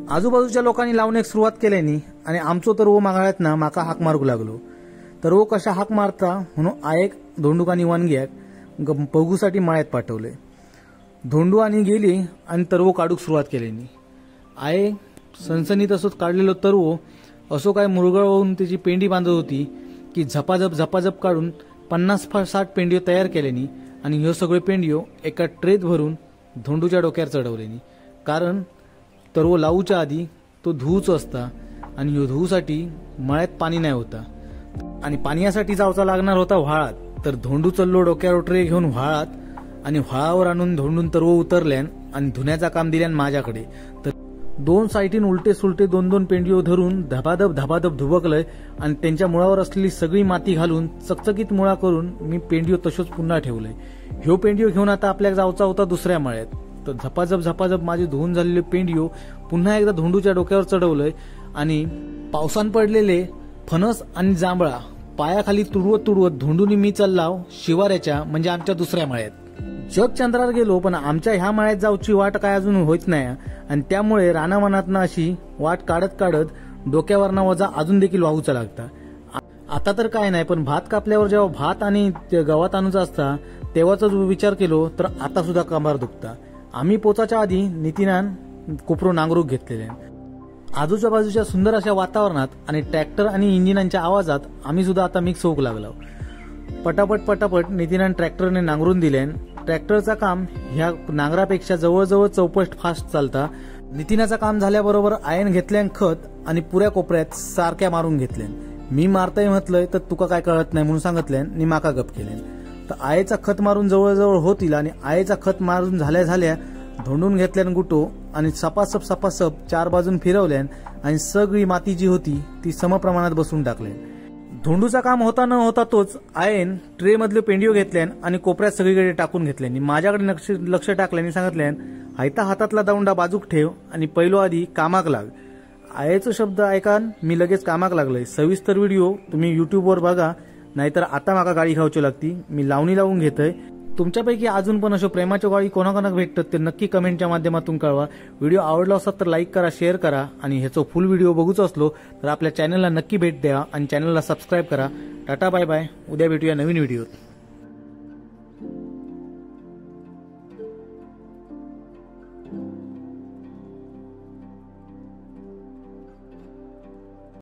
आजूबाजूच्या लोकांनी लावण्याक सुरुवात केल्यानी आणि आमचो तर वो मागाळ्यात ना माका हाक मारूक लागलो। तर वो कशा हाक मारता म्हणून आयेक धोंडूक आणि वानग्याक बघूसाठी मळ्यात पाठवले। धोंडू आणि गेली आणि तरवो काढूक सुरुवात केल्यानी आये सनसनीत असोच काढलेलो तरवो असो काय मुरगळ होऊन त्याची पेंडी बांधत होती की झपाझप काढून 50-60 पेंडियो तयार केल्यानी आणि ह्यो सगळे पेंडियो एका ट्रेत भरून धोंडूच्या डोक्यावर चढवल्यानी। कारण तरवो लावूच्या आधी तो धुवूचो असता आणि ह्यो धुवूसाठी मळ्यात पाणी नाही होता आणि पाण्यासाठी जावचा लागणार होता व्हाळात। तर धोंडू चल्लो डोक्यावर ट्रे घेऊन व्हाळात आणि व्हाळावर आणून धोंडून तरवो उतरल्यान आणि धुण्याचा काम दिल्यान माझ्याकडे। तर 2 साईटीन उलटे सुलटे 2-2 पेंडियो धरून धबाधब धुबकलय आणि त्यांच्या मुळावर असलेली सगळी माती घालून चकचकीत मुळा करून मी पेंडियो तसोच पुन्हा ठेवलंय। ह्यो पेंडियो घेऊन आता आपल्याला जावचा होता दुसऱ्या मळ्यात। तर झपाझप माझे धुवून झालेले पेंडियो पुन्हा एकदा धोंडूच्या डोक्यावर चढवलंय आणि पावसान पडलेले फणस आणि जांभळा पायाखाली तुडवत धोंडूनी मी चाललाव शिवाऱ्याच्या म्हणजे आमच्या दुसऱ्या मळ्यात। जग चंद्रावर गेलो पण आमच्या ह्या मळ्यात जाऊची वाट काय अजून होत नाही आणि त्यामुळे रानावनातनं अशी वाट काढत डोक्यावरना वजा अजून देखील वाहूचा लागता। आता तर काय नाही पण भात कापल्यावर जेव्हा भात आणि गवत आणूचा असता तेव्हाच विचार केलो तर आता सुद्धा कंबर दुखता। आम्ही पोचाच्या आधी नितीनान कोपरो नांगरूक घेतलेले। आजूच्या बाजूच्या सुंदर अशा वातावरणात आणि ट्रॅक्टर आणि इंजिनांच्या आवाजात आम्ही सुद्धा आता मिक्स होऊ लागलो। पटापट नितीनान ट्रॅक्टरने नांगरून दिले। ट्रॅक्टरचा काम ह्या नांगरापेक्षा जवळजवळ चौपट फास्ट चालता। नितीनाचं काम झाल्याबरोबर आयन घेतल्यान खत आणि पुऱ्या कोपऱ्यात सारख्या मारून घेतल्यान। मी मारताय म्हटलंय तर तुका काय कळत नाही म्हणून सांगितल्यान आणि माका गप केल्यान। तर आयेचा खत मारून जवळजवळ होतील आणि आयेचा खत मारून झाल्या धोंडून घेतल्यान गुटो आणि सपासप 4 बाजून फिरवल्यान आणि सगळी माती जी होती ती समप्रमाणात बसून टाकल्यान। धोंडूचा काम होता न होता तोच आयन ट्रे मधले पेंडियो घेतल्यान आणि कोपऱ्यात सगळीकडे टाकून घेतल्यान। माझ्याकडे लक्ष टाकल्याने सांगितल्यान हायता हातातला दांडा बाजूक ठेव आणि पहिलो आधी कामाक लाग। आयेचो शब्द ऐकान मी लगेच कामाक लागलोय। सविस्तर व्हिडिओ तुम्ही युट्यूबवर बघा नाहीतर आता माका गाडी खावची लागती। मी लावणी लावून घेतोय। तुमच्यापैकी अजून पण अशा प्रेमाच्या गाडी कोणाकोणाक भेटतात ते नक्की कमेंटच्या माध्यमातून कळवा। व्हिडिओ आवडला असेल तर लाईक करा, शेअर करा आणि ह्याचा फुल व्हिडिओ बघूच असलो तर आपल्या चॅनलला नक्की भेट द्या आणि चॅनलला सबस्क्राईब करा। टाटा बाय बाय, उद्या भेटूया नवीन व्हिडिओत।